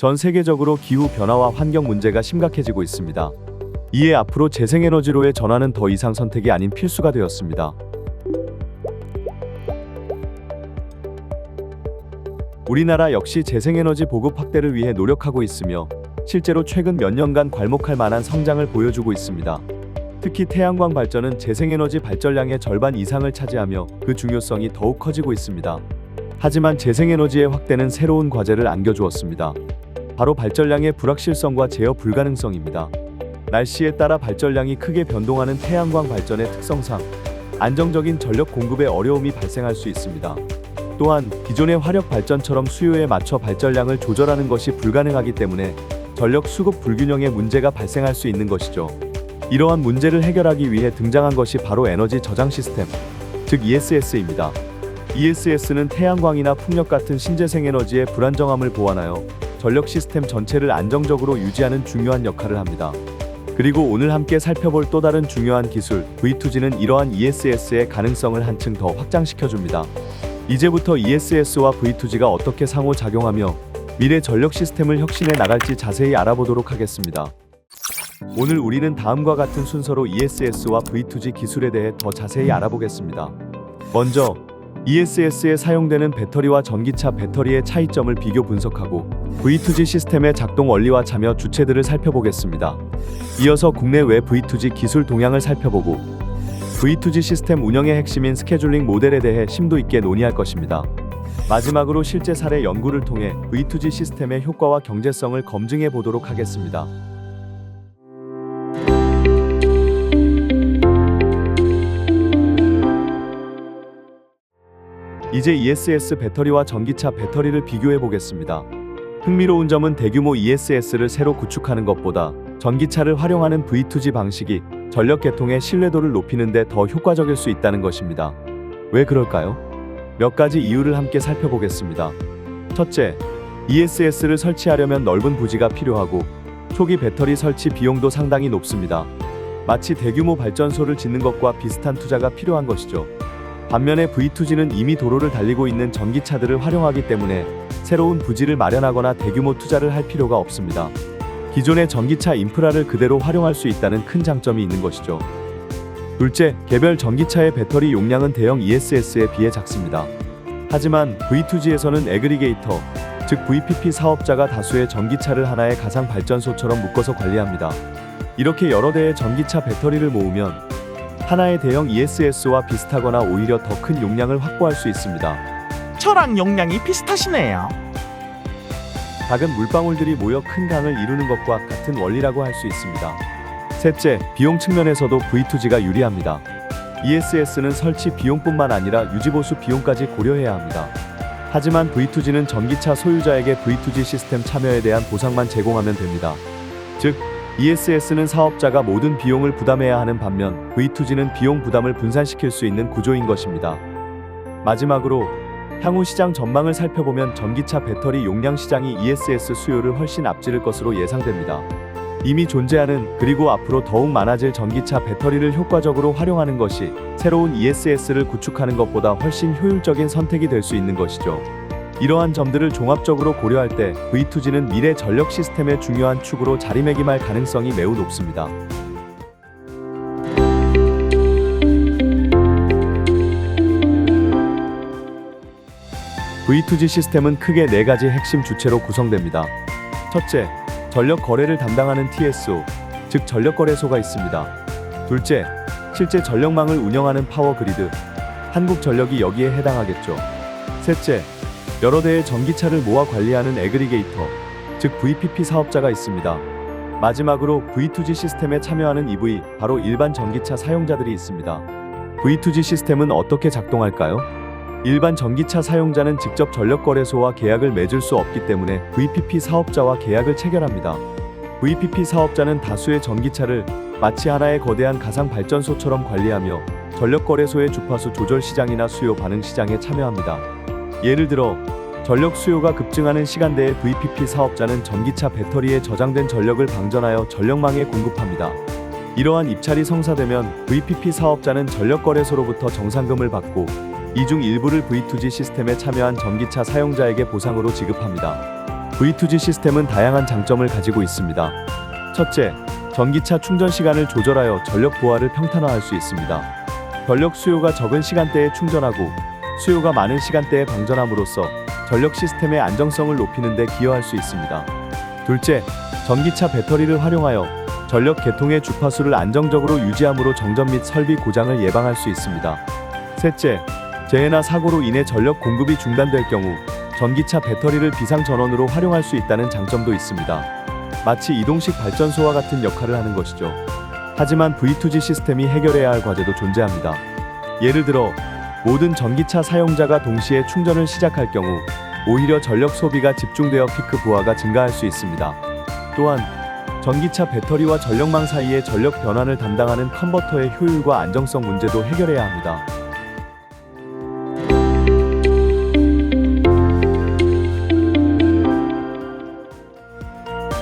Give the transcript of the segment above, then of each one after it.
전 세계적으로 기후 변화와 환경 문제가 심각해지고 있습니다. 이에 앞으로 재생에너지로의 전환은 더 이상 선택이 아닌 필수가 되었습니다. 우리나라 역시 재생에너지 보급 확대를 위해 노력하고 있으며 실제로 최근 몇 년간 괄목할 만한 성장을 보여주고 있습니다. 특히 태양광 발전은 재생에너지 발전량의 절반 이상을 차지하며 그 중요성이 더욱 커지고 있습니다. 하지만 재생에너지의 확대는 새로운 과제를 안겨주었습니다. 바로 발전량의 불확실성과 제어 불가능성입니다. 날씨에 따라 발전량이 크게 변동하는 태양광 발전의 특성상 안정적인 전력 공급에 어려움이 발생할 수 있습니다. 또한 기존의 화력 발전처럼 수요에 맞춰 발전량을 조절하는 것이 불가능하기 때문에 전력 수급 불균형의 문제가 발생할 수 있는 것이죠. 이러한 문제를 해결하기 위해 등장한 것이 바로 에너지 저장 시스템, 즉 ESS입니다. ESS는 태양광이나 풍력 같은 신재생 에너지의 불안정함을 보완하여 전력 시스템 전체를 안정적으로 유지하는 중요한 역할을 합니다. 그리고 오늘 함께 살펴볼 또 다른 중요한 기술 V2G는 이러한 ESS의 가능성을 한층 더 확장시켜줍니다. 이제부터 ESS와 V2G가 어떻게 상호작용하며 미래 전력 시스템을 혁신해 나갈지 자세히 알아보도록 하겠습니다. 오늘 우리는 다음과 같은 순서로 ESS와 V2G 기술에 대해 더 자세히 알아보겠습니다. 먼저 ESS에 사용되는 배터리와 전기차 배터리의 차이점을 비교 분석하고 V2G 시스템의 작동 원리와 참여 주체들을 살펴보겠습니다. 이어서 국내외 V2G 기술 동향을 살펴보고 V2G 시스템 운영의 핵심인 스케줄링 모델에 대해 심도 있게 논의할 것입니다. 마지막으로 실제 사례 연구를 통해 V2G 시스템의 효과와 경제성을 검증해 보도록 하겠습니다. 이제 ESS 배터리와 전기차 배터리를 비교해 보겠습니다. 흥미로운 점은 대규모 ESS를 새로 구축하는 것보다 전기차를 활용하는 V2G 방식이 전력 계통의 신뢰도를 높이는 데 더 효과적일 수 있다는 것입니다. 왜 그럴까요? 몇 가지 이유를 함께 살펴보겠습니다. 첫째, ESS를 설치하려면 넓은 부지가 필요하고 초기 배터리 설치 비용도 상당히 높습니다. 마치 대규모 발전소를 짓는 것과 비슷한 투자가 필요한 것이죠. 반면에 V2G는 이미 도로를 달리고 있는 전기차들을 활용하기 때문에 새로운 부지를 마련하거나 대규모 투자를 할 필요가 없습니다. 기존의 전기차 인프라를 그대로 활용할 수 있다는 큰 장점이 있는 것이죠. 둘째, 개별 전기차의 배터리 용량은 대형 ESS에 비해 작습니다. 하지만 V2G에서는 애그리게이터, 즉 VPP 사업자가 다수의 전기차를 하나의 가상 발전소처럼 묶어서 관리합니다. 이렇게 여러 대의 전기차 배터리를 모으면 하나의 대형 ESS와 비슷하거나 오히려 더 큰 용량을 확보할 수 있습니다. 저랑 용량이 비슷하시네요. 작은 물방울들이 모여 큰 강을 이루는 것과 같은 원리라고 할 수 있습니다. 셋째, 비용 측면에서도 V2G가 유리합니다. ESS는 설치 비용뿐만 아니라 유지보수 비용까지 고려해야 합니다. 하지만 V2G는 전기차 소유자에게 V2G 시스템 참여에 대한 보상만 제공하면 됩니다. 즉, ESS는 사업자가 모든 비용을 부담해야 하는 반면 V2G는 비용 부담을 분산시킬 수 있는 구조인 것입니다. 마지막으로 향후 시장 전망을 살펴보면 전기차 배터리 용량 시장이 ESS 수요를 훨씬 앞지를 것으로 예상됩니다. 이미 존재하는 그리고 앞으로 더욱 많아질 전기차 배터리를 효과적으로 활용하는 것이 새로운 ESS를 구축하는 것보다 훨씬 효율적인 선택이 될 수 있는 것이죠. 이러한 점들을 종합적으로 고려할 때 V2G는 미래 전력 시스템의 중요한 축으로 자리매김할 가능성이 매우 높습니다. V2G 시스템은 크게 4가지 핵심 주체로 구성됩니다. 첫째, 전력 거래를 담당하는 TSO, 즉 전력거래소가 있습니다. 둘째, 실제 전력망을 운영하는 파워그리드, 한국전력이 여기에 해당하겠죠. 셋째, 여러 대의 전기차를 모아 관리하는 애그리게이터, 즉 VPP 사업자가 있습니다. 마지막으로 V2G 시스템에 참여하는 EV, 바로 일반 전기차 사용자들이 있습니다. V2G 시스템은 어떻게 작동할까요? 일반 전기차 사용자는 직접 전력거래소와 계약을 맺을 수 없기 때문에 VPP 사업자와 계약을 체결합니다. VPP 사업자는 다수의 전기차를 마치 하나의 거대한 가상 발전소처럼 관리하며 전력거래소의 주파수 조절 시장이나 수요 반응 시장에 참여합니다. 예를 들어 전력 수요가 급증하는 시간대에 VPP 사업자는 전기차 배터리에 저장된 전력을 방전하여 전력망에 공급합니다. 이러한 입찰이 성사되면 VPP 사업자는 전력거래소로부터 정산금을 받고 이 중 일부를 V2G 시스템에 참여한 전기차 사용자에게 보상으로 지급합니다. V2G 시스템은 다양한 장점을 가지고 있습니다. 첫째, 전기차 충전 시간을 조절하여 전력 부하를 평탄화할 수 있습니다. 전력 수요가 적은 시간대에 충전하고 수요가 많은 시간대에 방전함으로써 전력 시스템의 안정성을 높이는 데 기여할 수 있습니다. 둘째, 전기차 배터리를 활용하여 전력 계통의 주파수를 안정적으로 유지함으로 정전 및 설비 고장을 예방할 수 있습니다. 셋째, 재해나 사고로 인해 전력 공급이 중단될 경우 전기차 배터리를 비상전원으로 활용할 수 있다는 장점도 있습니다. 마치 이동식 발전소와 같은 역할을 하는 것이죠. 하지만 V2G 시스템이 해결해야 할 과제도 존재합니다. 예를 들어 모든 전기차 사용자가 동시에 충전을 시작할 경우 오히려 전력 소비가 집중되어 피크 부하가 증가할 수 있습니다. 또한 전기차 배터리와 전력망 사이의 전력 변환을 담당하는 컨버터의 효율과 안정성 문제도 해결해야 합니다.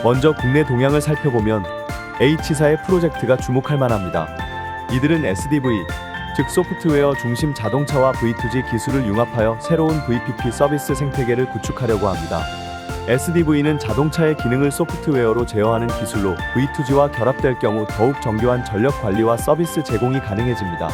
먼저 국내 동향을 살펴보면 H사의 프로젝트가 주목할 만합니다. 이들은 SDV, 즉 소프트웨어 중심 자동차와 V2G 기술을 융합하여 새로운 VPP 서비스 생태계를 구축하려고 합니다. SDV는 자동차의 기능을 소프트웨어로 제어하는 기술로 V2G와 결합될 경우 더욱 정교한 전력 관리와 서비스 제공이 가능해집니다.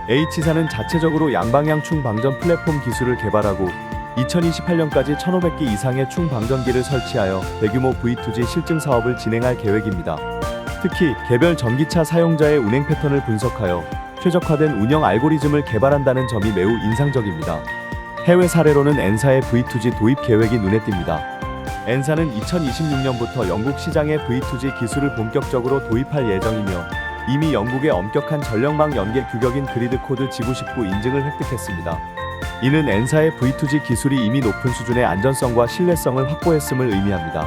H사는 자체적으로 양방향 충방전 플랫폼 기술을 개발하고 2028년까지 1,500기 이상의 충방전기를 설치하여 대규모 V2G 실증 사업을 진행할 계획입니다. 특히 개별 전기차 사용자의 운행 패턴을 분석하여 최적화된 운영 알고리즘을 개발한다는 점이 매우 인상적입니다. 해외 사례로는 N사의 V2G 도입 계획이 눈에 띕니다. N사는 2026년부터 영국 시장에 V2G 기술을 본격적으로 도입할 예정이며 이미 영국의 엄격한 전력망 연계 규격인 그리드 코드 G99 인증을 획득했습니다. 이는 N사의 V2G 기술이 이미 높은 수준의 안전성과 신뢰성을 확보했음을 의미합니다.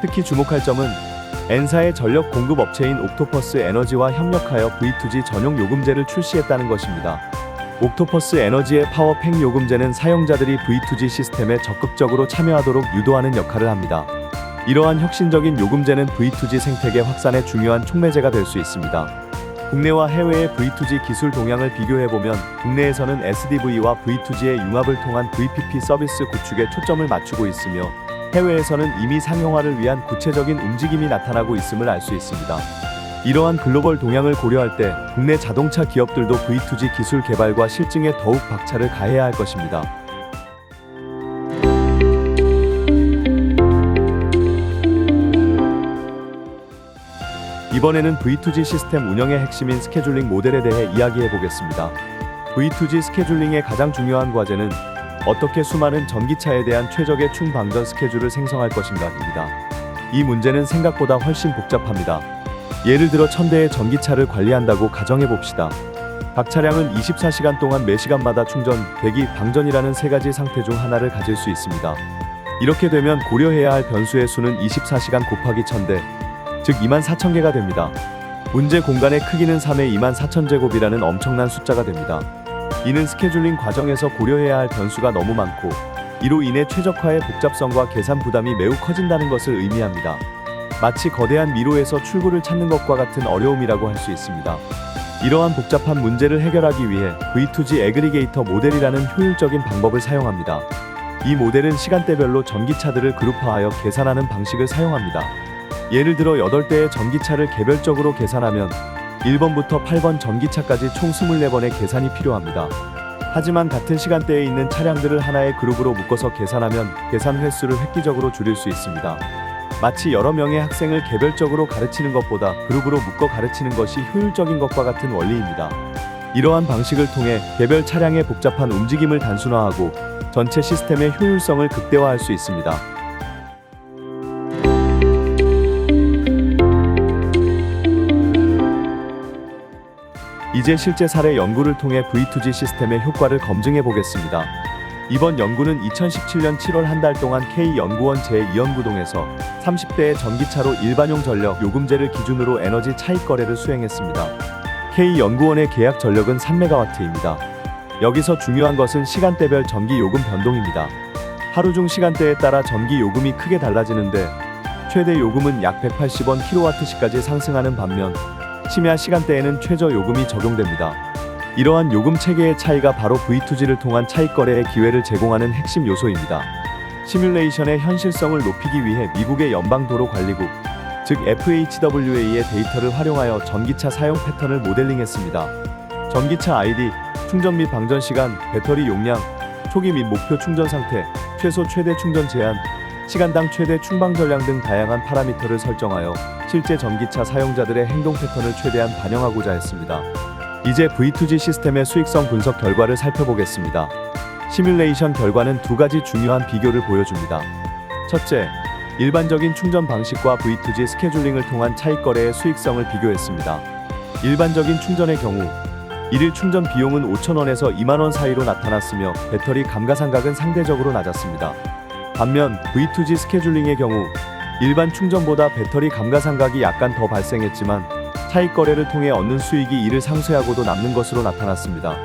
특히 주목할 점은 N사의 전력 공급 업체인 옥토퍼스 에너지와 협력하여 V2G 전용 요금제를 출시했다는 것입니다. 옥토퍼스 에너지의 파워팩 요금제는 사용자들이 V2G 시스템에 적극적으로 참여하도록 유도하는 역할을 합니다. 이러한 혁신적인 요금제는 V2G 생태계 확산에 중요한 촉매제가 될 수 있습니다. 국내와 해외의 V2G 기술 동향을 비교해보면 국내에서는 SDV와 V2G의 융합을 통한 VPP 서비스 구축에 초점을 맞추고 있으며 해외에서는 이미 상용화를 위한 구체적인 움직임이 나타나고 있음을 알 수 있습니다. 이러한 글로벌 동향을 고려할 때 국내 자동차 기업들도 V2G 기술 개발과 실증에 더욱 박차를 가해야 할 것입니다. 이번에는 V2G 시스템 운영의 핵심인 스케줄링 모델에 대해 이야기해 보겠습니다. V2G 스케줄링의 가장 중요한 과제는 어떻게 수많은 전기차에 대한 최적의 충방전 스케줄을 생성할 것인가입니다. 이 문제는 생각보다 훨씬 복잡합니다. 예를 들어 1000대의 전기차를 관리한다고 가정해 봅시다. 각 차량은 24시간 동안 매 시간마다 충전, 대기, 방전이라는 세 가지 상태 중 하나를 가질 수 있습니다. 이렇게 되면 고려해야 할 변수의 수는 24시간 곱하기 1000대, 즉 24,000개가 됩니다. 문제 공간의 크기는 3의 24,000제곱이라는 엄청난 숫자가 됩니다. 이는 스케줄링 과정에서 고려해야 할 변수가 너무 많고 이로 인해 최적화의 복잡성과 계산 부담이 매우 커진다는 것을 의미합니다. 마치 거대한 미로에서 출구를 찾는 것과 같은 어려움이라고 할 수 있습니다. 이러한 복잡한 문제를 해결하기 위해 V2G 애그리게이터 모델이라는 효율적인 방법을 사용합니다. 이 모델은 시간대별로 전기차들을 그룹화하여 계산하는 방식을 사용합니다. 예를 들어 8대의 전기차를 개별적으로 계산하면 1번부터 8번 전기차까지 총 24번의 계산이 필요합니다. 하지만 같은 시간대에 있는 차량들을 하나의 그룹으로 묶어서 계산하면 계산 횟수를 획기적으로 줄일 수 있습니다. 마치 여러 명의 학생을 개별적으로 가르치는 것보다 그룹으로 묶어 가르치는 것이 효율적인 것과 같은 원리입니다. 이러한 방식을 통해 개별 차량의 복잡한 움직임을 단순화하고 전체 시스템의 효율성을 극대화할 수 있습니다. 이제 실제 사례 연구를 통해 V2G 시스템의 효과를 검증해 보겠습니다. 이번 연구는 2017년 7월 한 달 동안 K연구원 제2연구동에서 30대의 전기차로 일반용 전력 요금제를 기준으로 에너지 차익 거래를 수행했습니다. K연구원의 계약 전력은 3MW입니다. 여기서 중요한 것은 시간대별 전기 요금 변동입니다. 하루 중 시간대에 따라 전기 요금이 크게 달라지는데 최대 요금은 약 180원 kWh까지 상승하는 반면 심야 시간대에는 최저 요금이 적용됩니다. 이러한 요금 체계의 차이가 바로 V2G를 통한 차익 거래의 기회를 제공하는 핵심 요소입니다. 시뮬레이션의 현실성을 높이기 위해 미국의 연방도로관리국, 즉 FHWA의 데이터를 활용하여 전기차 사용 패턴을 모델링했습니다. 전기차 ID, 충전 및 방전 시간, 배터리 용량, 초기 및 목표 충전 상태, 최소 최대 충전 제한, 시간당 최대 충방 전량 등 다양한 파라미터를 설정하여 실제 전기차 사용자들의 행동 패턴을 최대한 반영하고자 했습니다. 이제 V2G 시스템의 수익성 분석 결과를 살펴보겠습니다. 시뮬레이션 결과는 두 가지 중요한 비교를 보여줍니다. 첫째, 일반적인 충전 방식과 V2G 스케줄링을 통한 차익거래의 수익성을 비교했습니다. 일반적인 충전의 경우 1일 충전 비용은 5,000원에서 20,000원 사이로 나타났으며 배터리 감가상각은 상대적으로 낮았습니다. 반면 V2G 스케줄링의 경우 일반 충전보다 배터리 감가상각이 약간 더 발생했지만 차익거래를 통해 얻는 수익이 이를 상쇄하고도 남는 것으로 나타났습니다.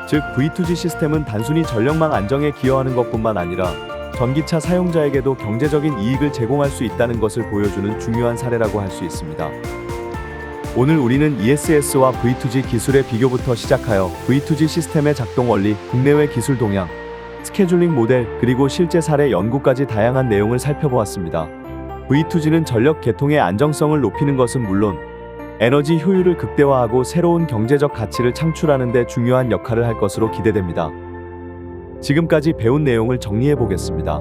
즉 V2G 시스템은 단순히 전력망 안정에 기여하는 것뿐만 아니라 전기차 사용자에게도 경제적인 이익을 제공할 수 있다는 것을 보여주는 중요한 사례라고 할 수 있습니다. 오늘 우리는 ESS와 V2G 기술의 비교부터 시작하여 V2G 시스템의 작동 원리, 국내외 기술 동향, 스케줄링 모델, 그리고 실제 사례 연구까지 다양한 내용을 살펴보았습니다. V2G는 전력 계통의 안정성을 높이는 것은 물론 에너지 효율을 극대화하고 새로운 경제적 가치를 창출하는 데 중요한 역할을 할 것으로 기대됩니다. 지금까지 배운 내용을 정리해 보겠습니다.